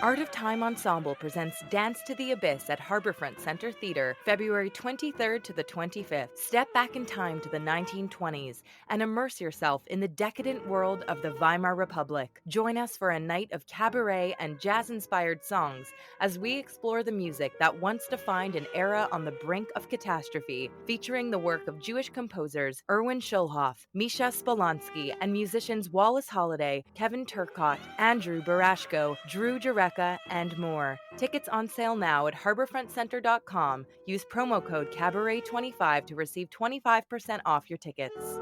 Art of Time Ensemble presents Dance to the Abyss at Harborfront Center Theater, February 23rd to the 25th. Step back in time to the 1920s and immerse yourself in the decadent world of the Weimar Republic. Join us for a night of cabaret and jazz-inspired songs as we explore the music that once defined an era on the brink of catastrophe, featuring the work of Jewish composers Erwin Schulhoff, Misha Spolansky, and musicians Wallace Holliday, Kevin Turcotte, Andrew Barashko, Drew Jurek, and more. Tickets on sale now at harborfrontcenter.com. Use promo code CABARET25 to receive 25% off your tickets.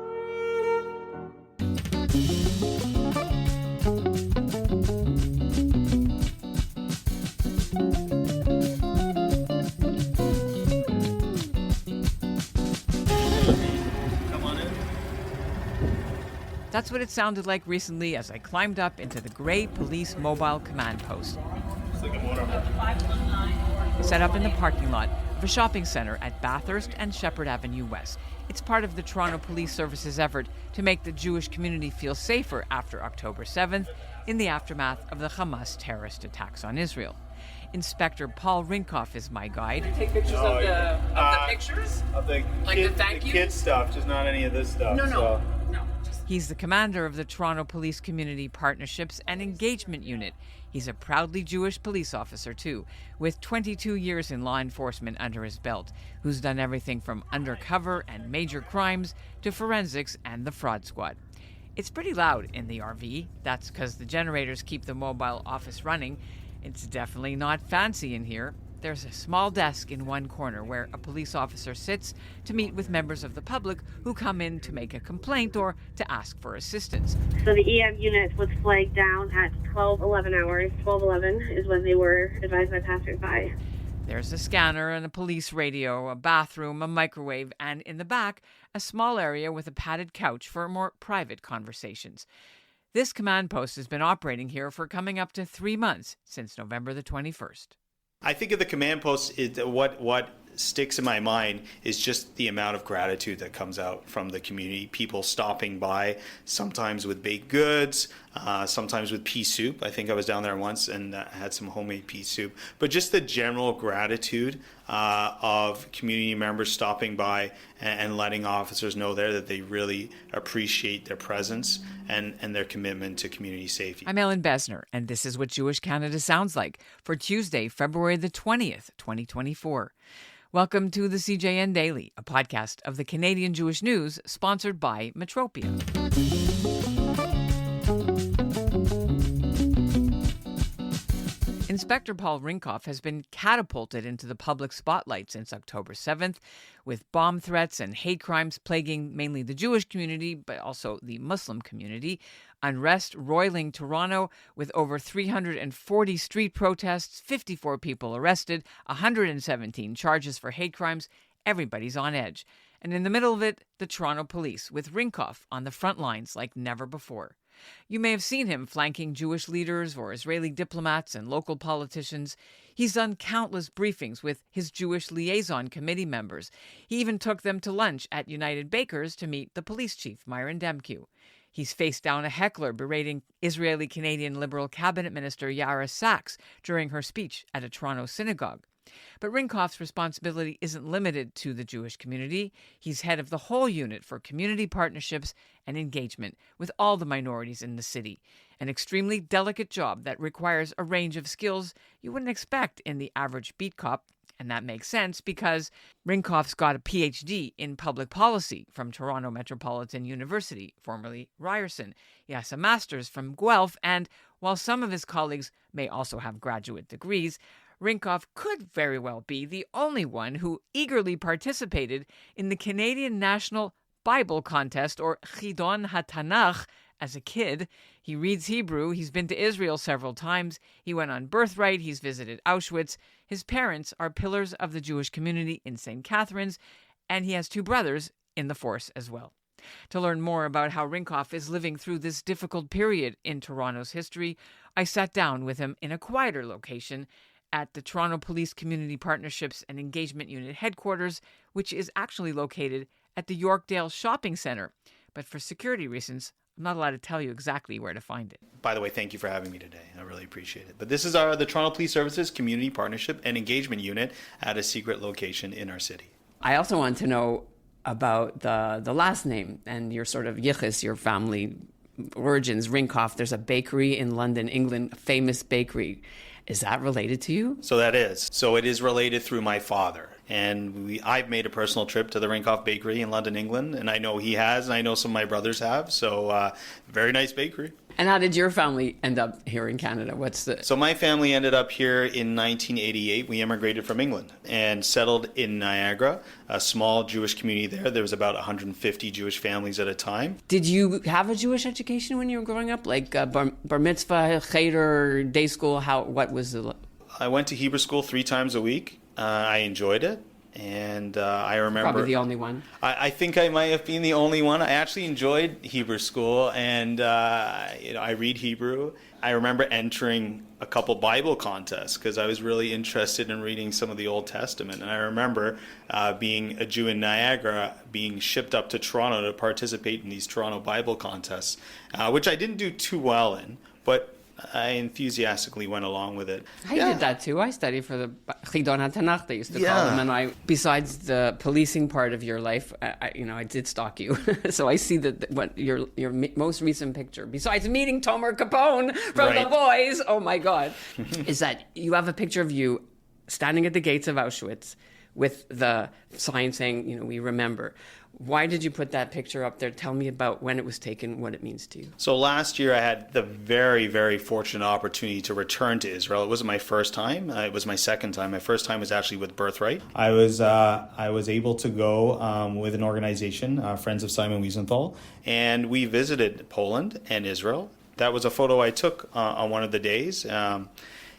Come on in. That's what it sounded like recently as I climbed up into the Grey Police Mobile Command Post. It's like a motorhome. Set up in the parking lot of a shopping centre at Bathurst and Shepherd Avenue West. It's part of the Toronto Police Service's effort to make the Jewish community feel safer after October 7th in the aftermath of the Hamas terrorist attacks on Israel. Inspector Paul Rinkoff is my guide. Take pictures of the pictures? Of the Like the thank you? kid stuff, just not any of this stuff. No. So. He's the commander of the Toronto Police Community Partnerships and Engagement Unit. He's a proudly Jewish police officer, too, with 22 years in law enforcement under his belt, who's done everything from undercover and major crimes to forensics and the fraud squad. It's pretty loud in the RV. That's because the generators keep the mobile office running. It's definitely not fancy in here. There's a small desk in one corner where a police officer sits to meet with members of the public who come in to make a complaint or to ask for assistance. So the EM unit was flagged down at 12:11 hours. 12:11 is when they were advised by passersby. There's a scanner and a police radio, a bathroom, a microwave, and in the back, a small area with a padded couch for more private conversations. This command post has been operating here for coming up to 3 months, since November the 21st. I think of the command post, what sticks in my mind is just the amount of gratitude that comes out from the community. People stopping by, sometimes with baked goods, sometimes with pea soup. I think I was down there once and had some homemade pea soup. But just the general gratitude of community members stopping by and letting officers know there that they really appreciate their presence and their commitment to community safety. I'm Ellen Besner, and this is what Jewish Canada sounds like for Tuesday, February the 20th, 2024. Welcome to the CJN Daily, a podcast of the Canadian Jewish News sponsored by Metropia. Inspector Paul Rinkoff has been catapulted into the public spotlight since October 7th, with bomb threats and hate crimes plaguing mainly the Jewish community, but also the Muslim community. Unrest roiling Toronto with over 340 street protests, 54 people arrested, 117 charges for hate crimes. Everybody's on edge. And in the middle of it, the Toronto police, with Rinkoff on the front lines like never before. You may have seen him flanking Jewish leaders or Israeli diplomats and local politicians. He's done countless briefings with his Jewish liaison committee members. He even took them to lunch at United Bakers to meet the police chief, Myron Demkiw. He's faced down a heckler berating Israeli-Canadian Liberal Cabinet Minister Yara Sachs during her speech at a Toronto synagogue. But Rinkoff's responsibility isn't limited to the Jewish community. He's head of the whole unit for community partnerships and engagement with all the minorities in the city. An extremely delicate job that requires a range of skills you wouldn't expect in the average beat cop. And that makes sense because Rinkoff's got a PhD in public policy from Toronto Metropolitan University, formerly Ryerson. He has a master's from Guelph, and while some of his colleagues may also have graduate degrees, Rinkoff could very well be the only one who eagerly participated in the Canadian National Bible Contest, or Chidon Hatanach, as a kid. He reads Hebrew. He's been to Israel several times. He went on Birthright. He's visited Auschwitz. His parents are pillars of the Jewish community in St. Catharines, and he has two brothers in the force as well. To learn more about how Rinkoff is living through this difficult period in Toronto's history, I sat down with him in a quieter location at the Toronto Police Community Partnerships and Engagement Unit headquarters, which is actually located at the Yorkdale Shopping Centre. But for security reasons, I'm not allowed to tell you exactly where to find it. By the way, thank you for having me today. I really appreciate it. But this is the Toronto Police Services Community Partnership and Engagement Unit at a secret location in our city. I also want to know about the last name and your sort of yichus, your family origins, Rinkoff. There's a bakery in London, England, a famous bakery. Is that related to you? So that is. So it is related through my father. And I've made a personal trip to the Rinkoff Bakery in London, England, and I know he has, and I know some of my brothers have. So very nice bakery. And how did your family end up here in Canada? So my family ended up here in 1988. We immigrated from England and settled in Niagara, a small Jewish community there. There was about 150 Jewish families at a time. Did you have a Jewish education when you were growing up? Like bar mitzvah, cheder, day school? What was the... I went to Hebrew school 3 times a week. I enjoyed it, and I remember... Probably the only one. I think I might have been the only one. I actually enjoyed Hebrew school, and I read Hebrew. I remember entering a couple Bible contests because I was really interested in reading some of the Old Testament. And I remember being a Jew in Niagara, being shipped up to Toronto to participate in these Toronto Bible contests, which I didn't do too well in, but I enthusiastically went along with it. I did that too. I studied for the Chidon Hatanach, they used to call them. And besides the policing part of your life, I did stalk you. So I see that what your most recent picture, besides meeting Tomer Capone from The Boys, oh my God, is that you have a picture of you standing at the gates of Auschwitz with the sign saying, we remember. Why did you put that picture up there? Tell me about when it was taken, what it means to you. So last year I had the very, very fortunate opportunity to return to Israel. It wasn't my first time. It was my second time. My first time was actually with Birthright. I was able to go with an organization, Friends of Simon Wiesenthal, and we visited Poland and Israel. That was a photo I took on one of the days.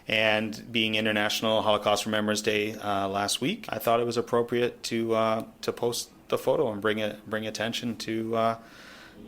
And being International Holocaust Remembrance Day last week, I thought it was appropriate to post the photo and bring attention to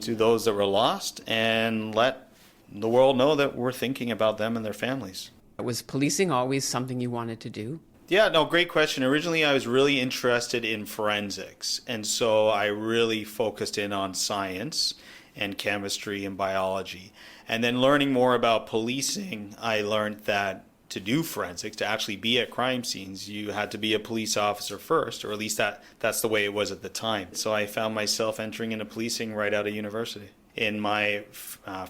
those that were lost and let the world know that we're thinking about them and their families. Was policing always something you wanted to do? Yeah, no, great question. Originally, I was really interested in forensics, and so I really focused in on science and chemistry and biology. And then learning more about policing, I learned that to do forensics, to actually be at crime scenes, you had to be a police officer first, or at least that's the way it was at the time. So I found myself entering into policing right out of university. In my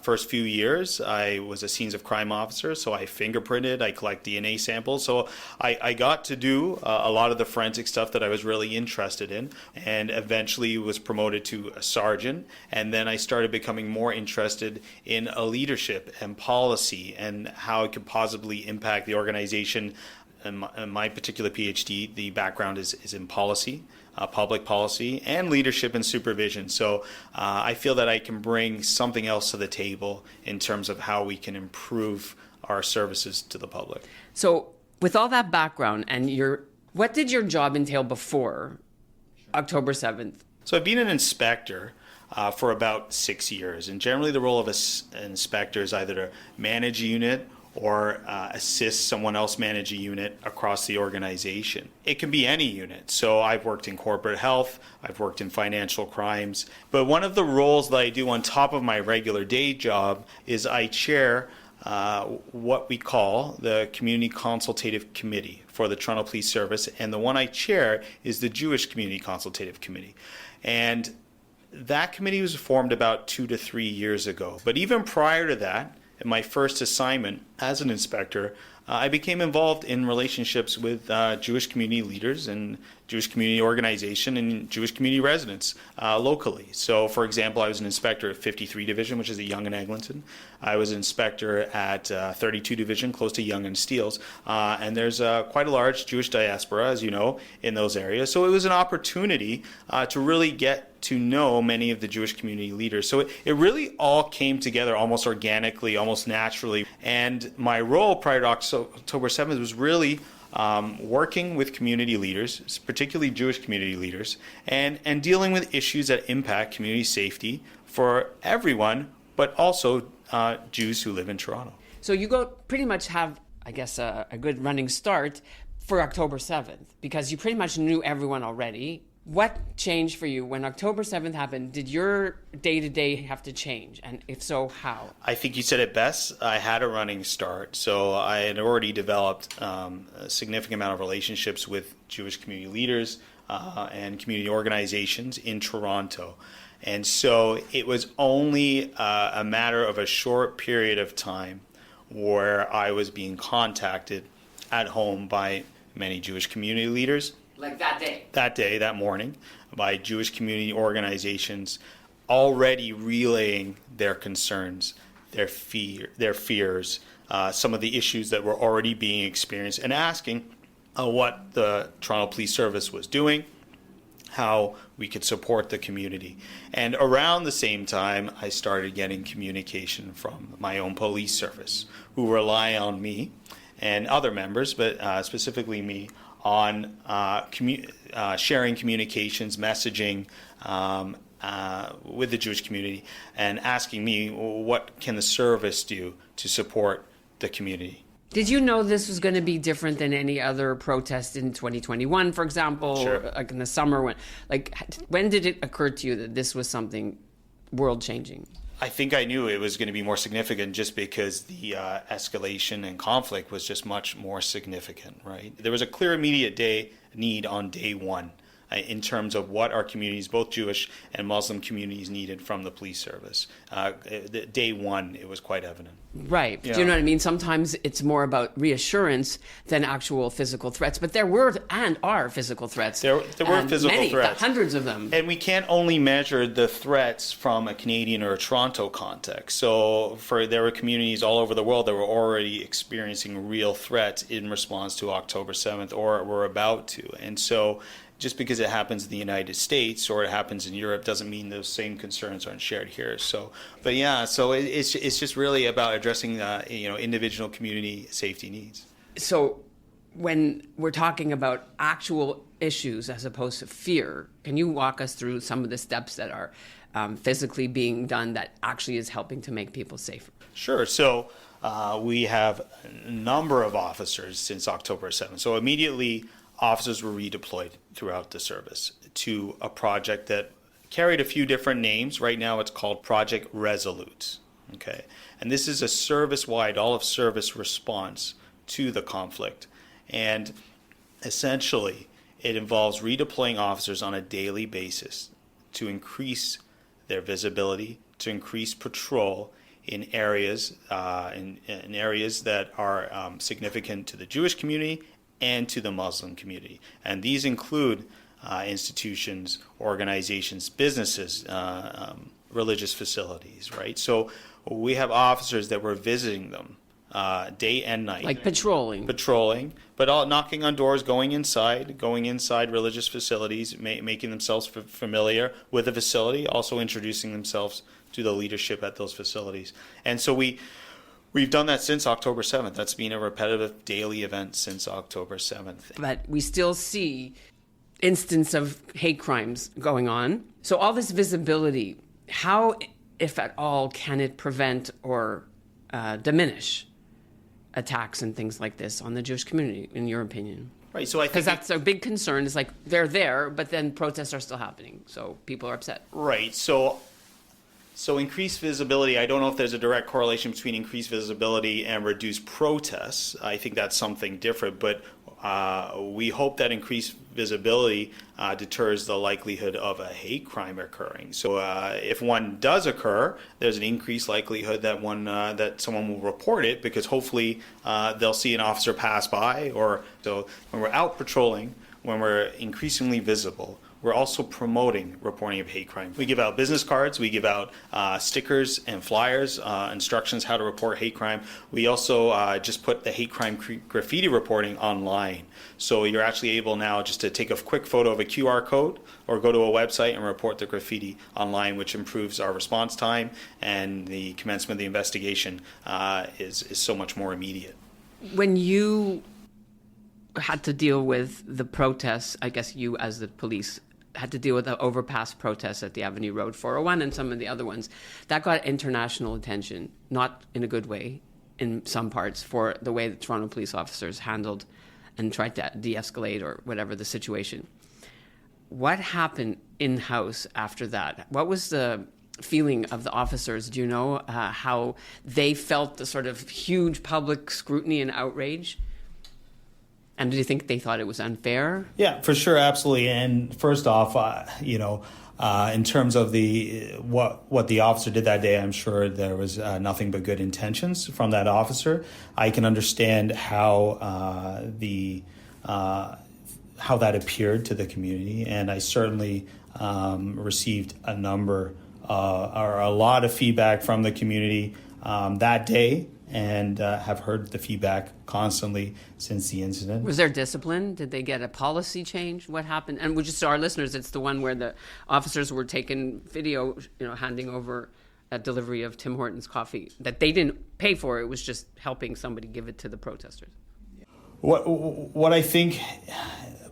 first few years, I was a scenes of crime officer, so I fingerprinted, I collect DNA samples. So I got to do a lot of the forensic stuff that I was really interested in, and eventually was promoted to a sergeant. And then I started becoming more interested in leadership and policy and how it could possibly impact the organization. In my particular PhD, the background is in policy. Public policy and leadership and supervision. So I feel that I can bring something else to the table in terms of how we can improve our services to the public. So with all that background and what did your job entail before October 7th? So I've been an inspector for about 6 years, and generally the role of an inspector is either to manage a unit or assist someone else manage a unit across the organization. It can be any unit. So I've worked in corporate health, I've worked in financial crimes, but one of the roles that I do on top of my regular day job is I chair what we call the Community Consultative Committee for the Toronto Police Service, and the one I chair is the Jewish Community Consultative Committee. And that committee was formed about 2 to 3 years ago. But even prior to that, in my first assignment as an inspector, I became involved in relationships with Jewish community leaders and Jewish community organization and Jewish community residents locally. So, for example, I was an inspector at 53 Division, which is at Yonge and Eglinton. I was an inspector at 32 Division, close to Yonge and Steeles. And there's quite a large Jewish diaspora, as you know, in those areas. So it was an opportunity to really get to know many of the Jewish community leaders. So it really all came together almost organically, almost naturally. And my role prior to October 7th was really working with community leaders, particularly Jewish community leaders, and dealing with issues that impact community safety for everyone, but also Jews who live in Toronto. So you pretty much have, I guess, a good running start for October 7th, because you pretty much knew everyone already. What changed for you when October 7th happened? Did your day-to-day have to change? And if so, how? I think you said it best. I had a running start. So I had already developed a significant amount of relationships with Jewish community leaders and community organizations in Toronto. And so it was only a matter of a short period of time where I was being contacted at home by many Jewish community leaders. Like that day? That morning, by Jewish community organizations already relaying their concerns, their fears, some of the issues that were already being experienced, and asking what the Toronto Police Service was doing, how we could support the community. And around the same time, I started getting communication from my own police service, who rely on me and other members, but specifically me, on sharing communications, messaging with the Jewish community, and asking me, what can the service do to support the community? Did you know this was going to be different than any other protest in 2021, for example, Sure. like in the summer? When did it occur to you that this was something world-changing? I think I knew it was going to be more significant just because the escalation and conflict was just much more significant, right? There was a clear immediate need on day one in terms of what our communities, both Jewish and Muslim communities, needed from the police service. Day one, it was quite evident. Right. Yeah. Do you know what I mean? Sometimes it's more about reassurance than actual physical threats. But there were and are physical threats. There were physical threats. Hundreds of them. And we can't only measure the threats from a Canadian or a Toronto context. So there were communities all over the world that were already experiencing real threats in response to October 7th, or were about to. And so just because it happens in the United States or it happens in Europe doesn't mean those same concerns aren't shared here. So it's just really about addressing individual community safety needs. So when we're talking about actual issues as opposed to fear, can you walk us through some of the steps that are physically being done that actually is helping to make people safer? Sure. So we have a number of officers since October 7th. So immediately, officers were redeployed throughout the service to a project that carried a few different names. Right now it's called Project Resolute. Okay. And this is a service-wide, all-of-service response to the conflict. And essentially, it involves redeploying officers on a daily basis to increase their visibility, to increase patrol in areas in areas that are significant to the Jewish community and to the Muslim community. And these include institutions, organizations, businesses, religious facilities, right? So we have officers that were visiting them day and night. Like patrolling, but all knocking on doors, going inside religious facilities, making themselves familiar with the facility, also introducing themselves to the leadership at those facilities. And so We've done that since October 7th. That's been a repetitive daily event since October 7th. But we still see instances of hate crimes going on. So all this visibility, how, if at all, can it prevent or diminish attacks and things like this on the Jewish community, in your opinion? Right. So I think because that's a big concern. It's like they're there, but then protests are still happening. So people are upset. Right. So increased visibility, I don't know if there's a direct correlation between increased visibility and reduced protests. I think that's something different, but we hope that increased visibility deters the likelihood of a hate crime occurring. So if one does occur, there's an increased likelihood that that someone will report it, because hopefully they'll see an officer pass by. Or so when we're out patrolling, when we're increasingly visible, we're also promoting reporting of hate crime. We give out business cards, we give out stickers and flyers, instructions how to report hate crime. We also just put the hate crime graffiti reporting online. So you're actually able now just to take a quick photo of a QR code or go to a website and report the graffiti online, which improves our response time, and the commencement of the investigation is so much more immediate. When you had to deal with the protests, I guess you as the police had to deal with the overpass protests at the Avenue Road 401 and some of the other ones. That got international attention, not in a good way in some parts, for the way the Toronto police officers handled and tried to de-escalate or whatever the situation. What happened in-house after that? What was the feeling of the officers? Do you know how they felt the sort of huge public scrutiny and outrage? And do you think they thought it was unfair? Yeah, for sure, absolutely. And first off, in terms of what the officer did that day, I'm sure there was nothing but good intentions from that officer. I can understand how that appeared to the community, and I certainly received a lot of feedback from the community that day, and have heard the feedback constantly since the incident. Was there discipline? Did they get a policy change? What happened? And just to our listeners, it's the one where the officers were taking video, handing over a delivery of Tim Hortons coffee that they didn't pay for. It was just helping somebody give it to the protesters. What I think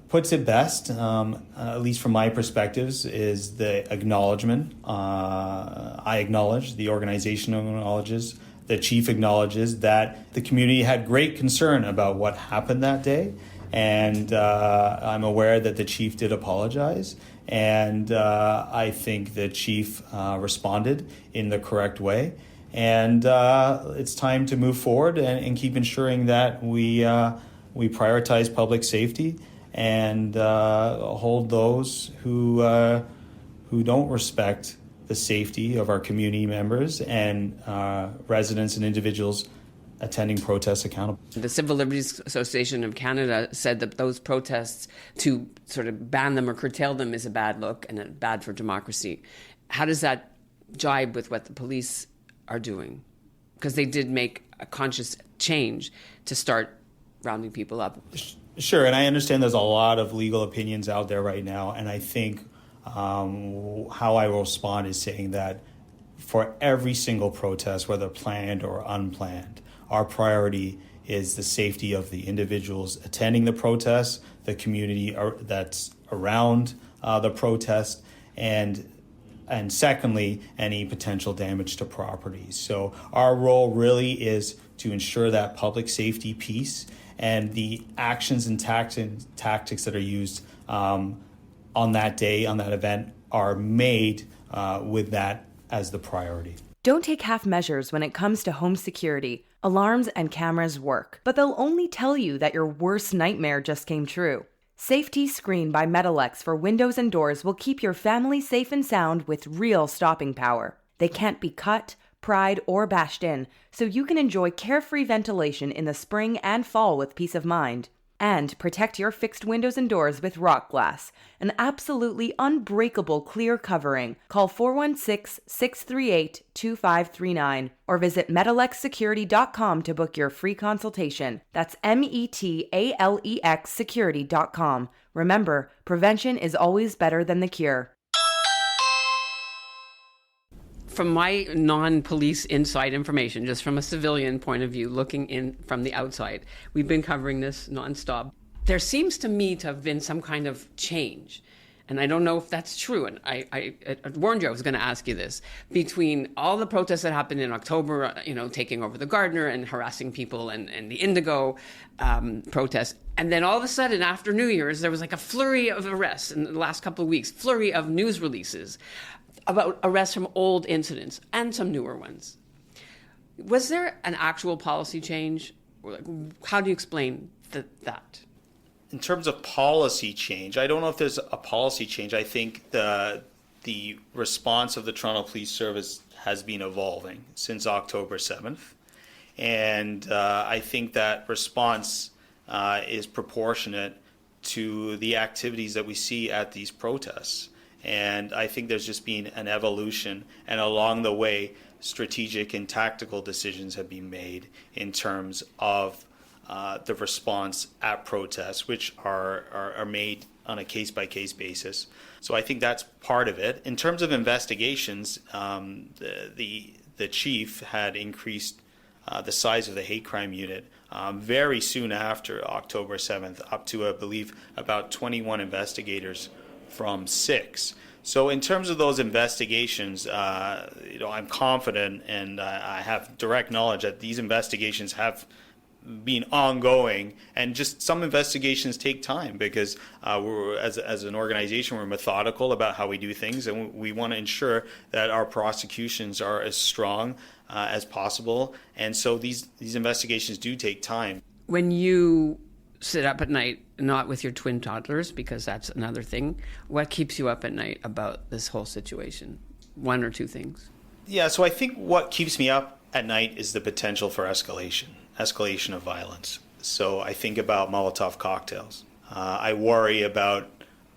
puts it best, at least from my perspectives, is the acknowledgement. I acknowledge, the organization acknowledges, the chief acknowledges that the community had great concern about what happened that day. And I'm aware that the chief did apologize. And I think the chief responded in the correct way. And it's time to move forward and keep ensuring that we prioritize public safety and hold those who don't respect the safety of our community members and residents and individuals attending protests accountable. The Civil Liberties Association of Canada said that those protests, to sort of ban them or curtail them, is a bad look and bad for democracy. How does that jibe with what the police are doing? Because they did make a conscious change to start rounding people up. Sure, and I understand there's a lot of legal opinions out there right now, and I think how I will respond is saying that for every single protest, whether planned or unplanned, our priority is the safety of the individuals attending the protest, the community that's around the protest, and secondly, any potential damage to property. So our role really is to ensure that public safety piece, and the actions and tactics that are used on that day, on that event, are made with that as the priority. Don't take half measures when it comes to home security. Alarms and cameras work, but they'll only tell you that your worst nightmare just came true. Safety Screen by Metalex for windows and doors will keep your family safe and sound with real stopping power. They can't be cut, pried, or bashed in, so you can enjoy carefree ventilation in the spring and fall with peace of mind. And protect your fixed windows and doors with rock glass, an absolutely unbreakable clear covering. Call 416-638-2539 or visit metalexsecurity.com to book your free consultation. That's METALEX security.com. Remember, prevention is always better than the cure. From my non-police inside information, just from a civilian point of view, looking in from the outside, we've been covering this nonstop. There seems to me to have been some kind of change, and I don't know if that's true. And I warned you I was going to ask you this. Between all the protests that happened in October, taking over the Gardner and harassing people, and the Indigo protests, and then all of a sudden after New Year's, there was like a flurry of arrests in the last couple of weeks, flurry of news releases about arrests from old incidents and some newer ones. Was there an actual policy change? How do you explain that? In terms of policy change, I don't know if there's a policy change. I think the response of the Toronto Police Service has been evolving since October 7th. And I think that response is proportionate to the activities that we see at these protests. And I think there's just been an evolution, and along the way, strategic and tactical decisions have been made in terms of the response at protests, which are made on a case-by-case basis. So I think that's part of it. In terms of investigations, the chief had increased the size of the hate crime unit very soon after October 7th, up to, I believe, about 21 investigators from 6. So in terms of those investigations, I'm confident, and I have direct knowledge that these investigations have been ongoing, and just some investigations take time because we're as an organization, we're methodical about how we do things, and we want to ensure that our prosecutions are as strong as possible. And so these investigations do take time. When you sit up at night, not with your twin toddlers, because that's another thing, what keeps you up at night about this whole situation? One or two things? Yeah, so I think what keeps me up at night is the potential for escalation of violence. So I think about Molotov cocktails. I worry about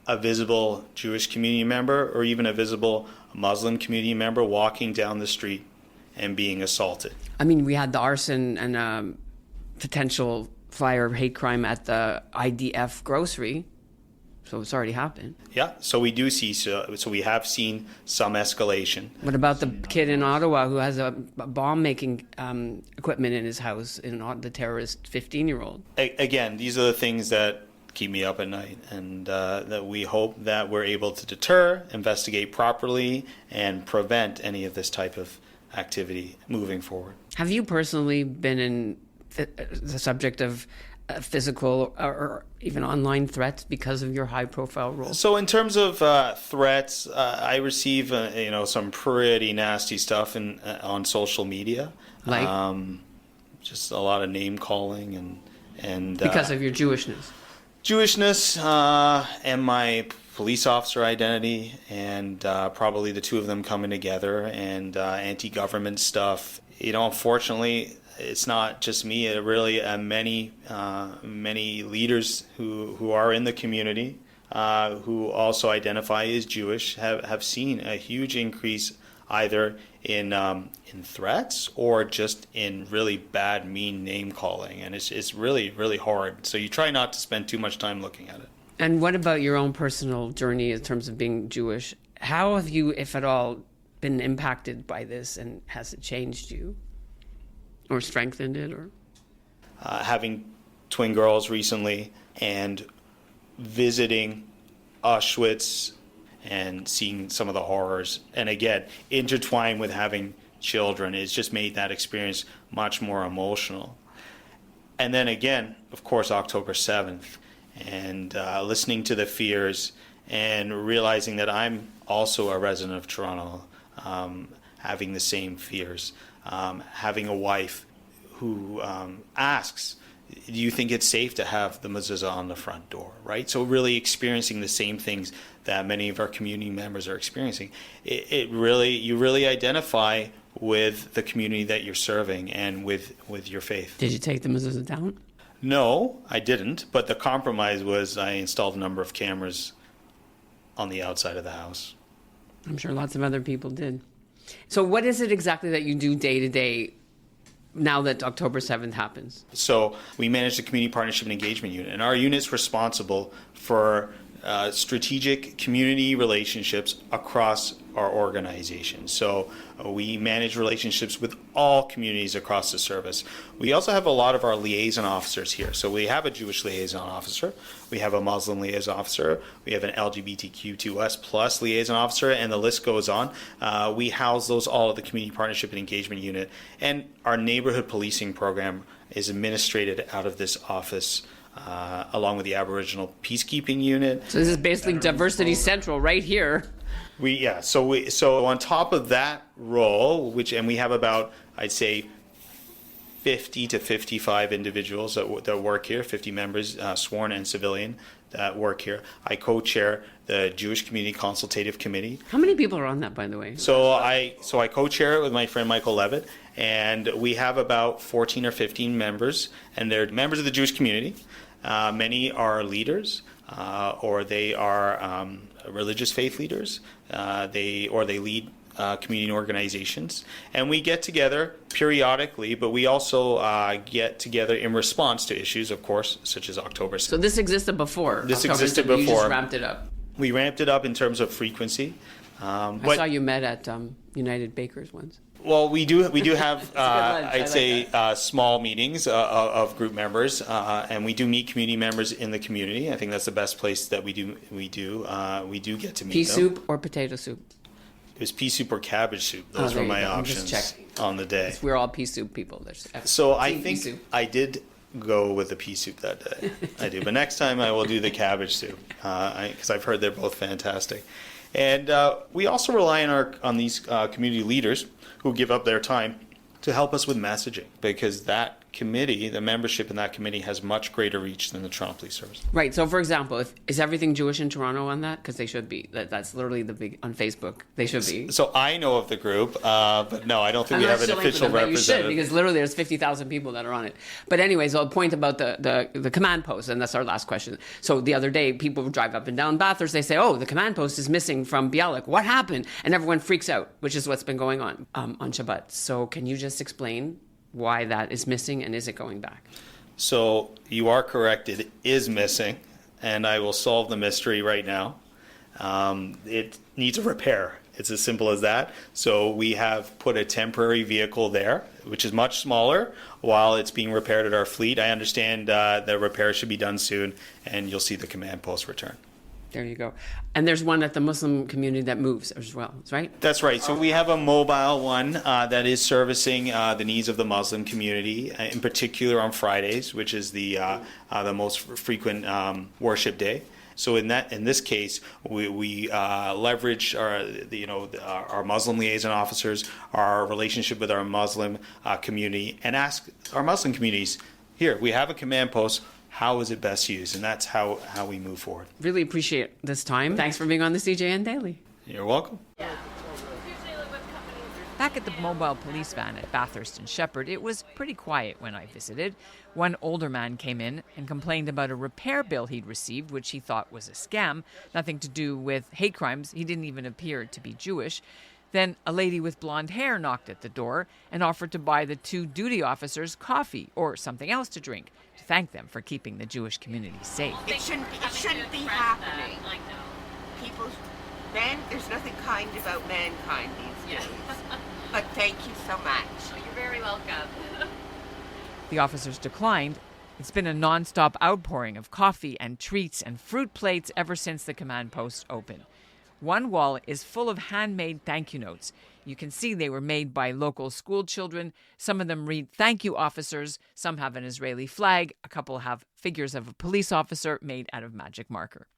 a visible Jewish community member or even a visible Muslim community member walking down the street and being assaulted. I mean, we had the arson and potential fire hate crime at the IDF grocery, so it's already happened. Yeah, so we do see, so we have seen some escalation. What about the kid in Ottawa who has a bomb-making equipment in his house, the terrorist 15-year-old? Again, these are the things that keep me up at night, and that we hope that we're able to deter, investigate properly, and prevent any of this type of activity moving forward. Have you personally been in the subject of physical or even online threats because of your high-profile role? So in terms of threats, I receive some pretty nasty stuff on social media, like just a lot of name calling and because of your Jewishness and my police officer identity, and probably the two of them coming together, and anti-government stuff. Unfortunately, it's not just me. Really, many leaders who are in the community who also identify as Jewish have seen a huge increase either in threats or just in really bad, mean name calling, and it's really, really hard. So you try not to spend too much time looking at it. And what about your own personal journey in terms of being Jewish? How have you, if at all, been impacted by this, and has it changed you? Or strengthened it, or having twin girls recently and visiting Auschwitz and seeing some of the horrors, and again intertwined with having children, it's just made that experience much more emotional. And then again, of course, October 7th, and listening to the fears and realizing that I'm also a resident of Toronto, having the same fears. Having a wife who asks, do you think it's safe to have the mezuzah on the front door, right? So really experiencing the same things that many of our community members are experiencing. You really identify with the community that you're serving and with your faith. Did you take the mezuzah down? No, I didn't, but the compromise was I installed a number of cameras on the outside of the house. I'm sure lots of other people did. So what is it exactly that you do day to day now that October 7th happens? So we manage the Community Partnership and Engagement Unit, and our unit's responsible for strategic community relationships across our organization. So we manage relationships with all communities across the service. We also have a lot of our liaison officers here. So we have a Jewish liaison officer, we have a Muslim liaison officer, we have an LGBTQ2S plus liaison officer, and the list goes on. We house those all at the Community Partnership and Engagement Unit, and our neighborhood policing program is administrated out of this office, along with the Aboriginal Peacekeeping Unit. So this is basically Diversity Central right here. So on top of that role, and we have about, I'd say, 50 to 55 individuals that work here, 50 members, sworn and civilian, that work here. I co-chair the Jewish Community Consultative Committee. How many people are on that, by the way? So I co-chair it with my friend Michael Levitt, and we have about 14 or 15 members, and they're members of the Jewish community. Many are leaders, or they are religious faith leaders. They lead community organizations, and we get together periodically, but we also get together in response to issues, of course, such as October 7th. So this existed before? This existed before. You just ramped it up? We ramped it up in terms of frequency. I saw you met at United Bakers once. Well, we do have, I'd say, small meetings of group members, and we do meet community members in the community. I think that's the best place that we do get to meet them. Pea soup or potato soup? It was pea soup or cabbage soup. Those were my options on the day. We're all pea soup people. So I think I did go with the pea soup that day. I do. But next time I will do the cabbage soup because I've heard they're both fantastic. And we also rely on these community leaders who give up their time to help us with messaging, because that committee, the membership in that committee, has much greater reach than the Toronto Police Service. Right. So, for example, is everything Jewish in Toronto on that? Because they should be. That's literally the big on Facebook. They should be. So I know of the group, but no, I don't think we have an official representative. You should, because literally there's 50,000 people that are on it. But anyways, I'll point about the command post, and that's our last question. So the other day, people drive up and down Bathurst. They say, "Oh, the command post is missing from Bialik. What happened?" And everyone freaks out, which is what's been going on Shabbat. So can you just explain why that is missing, and is it going back? So you are correct. It is missing, and I will solve the mystery right now. It needs a repair. It's as simple as that. So we have put a temporary vehicle there, which is much smaller, while it's being repaired at our fleet. I understand the repair should be done soon, and you'll see the command post return. There you go. And there's one at the Muslim community that moves as well, right? That's right. So we have a mobile one that is servicing the needs of the Muslim community, in particular on Fridays, which is the most frequent worship day. So in this case, we leverage our Muslim liaison officers, our relationship with our Muslim community, and ask our Muslim communities, here, we have a command post. How is it best used? And that's how we move forward. Really appreciate this time. Thanks for being on the CJN Daily. You're welcome. Back at the mobile police van at Bathurst and Shepherd, it was pretty quiet when I visited. One older man came in and complained about a repair bill he'd received, which he thought was a scam, nothing to do with hate crimes. He didn't even appear to be Jewish. Then a lady with blonde hair knocked at the door and offered to buy the two duty officers coffee or something else to drink to thank them for keeping the Jewish community safe. It shouldn't be happening. There's nothing kind about mankind these days. But thank you so much. You're very welcome. The officers declined. It's been a non-stop outpouring of coffee and treats and fruit plates ever since the command post opened. One wall is full of handmade thank you notes. You can see they were made by local school children. Some of them read "Thank you, officers." Some have an Israeli flag. A couple have figures of a police officer made out of magic marker.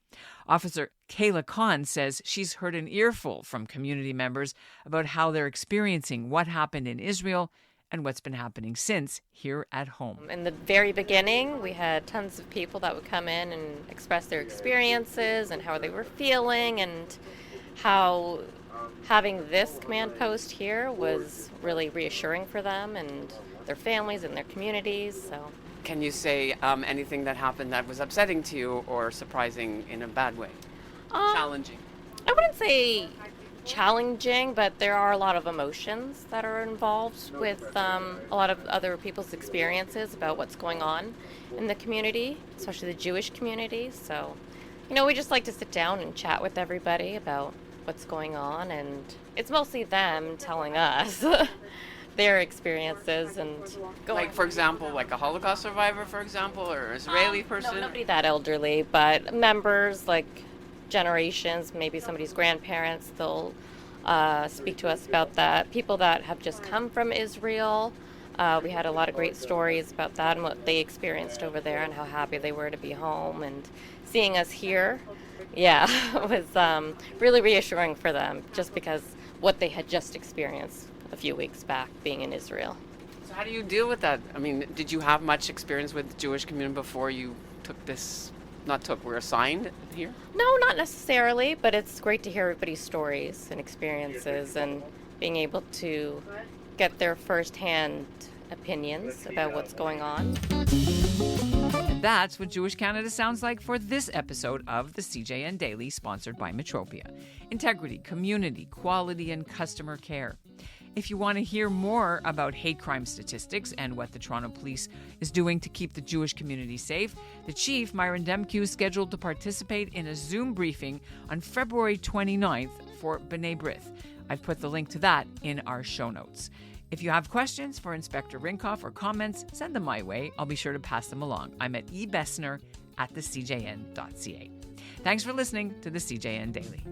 Officer Kayla Khan says she's heard an earful from community members about how they're experiencing what happened in Israel and what's been happening since here at home. In the very beginning, we had tons of people that would come in and express their experiences and how they were feeling, and how having this command post here was really reassuring for them and their families and their communities. So, can you say anything that happened that was upsetting to you or surprising in a bad way? Challenging? I wouldn't say challenging, but there are a lot of emotions that are involved with a lot of other people's experiences about what's going on in the community, especially the Jewish community. So, we just like to sit down and chat with everybody about what's going on, and it's mostly them telling us their experiences. And for example, like a Holocaust survivor, for example, or an Israeli person? No, nobody that elderly, but members, like generations, maybe somebody's grandparents, they'll speak to us about that. People that have just come from Israel, we had a lot of great stories about that and what they experienced over there and how happy they were to be home, and seeing us here, was really reassuring for them, just because what they had just experienced a few weeks back being in Israel. So how do you deal with that? I mean, did you have much experience with the Jewish community before you were assigned here? No, not necessarily, but it's great to hear everybody's stories and experiences and being able to get their firsthand opinions about what's going on. And that's what Jewish Canada sounds like for this episode of the CJN Daily, sponsored by Metropia. Integrity, community, quality, and customer care. If you want to hear more about hate crime statistics and what the Toronto Police is doing to keep the Jewish community safe, the Chief, Myron Demke, is scheduled to participate in a Zoom briefing on February 29th for B'nai B'rith. I've put the link to that in our show notes. If you have questions for Inspector Rinkoff or comments, send them my way. I'll be sure to pass them along. I'm at ebessner@thecjn.ca. Thanks for listening to the CJN Daily.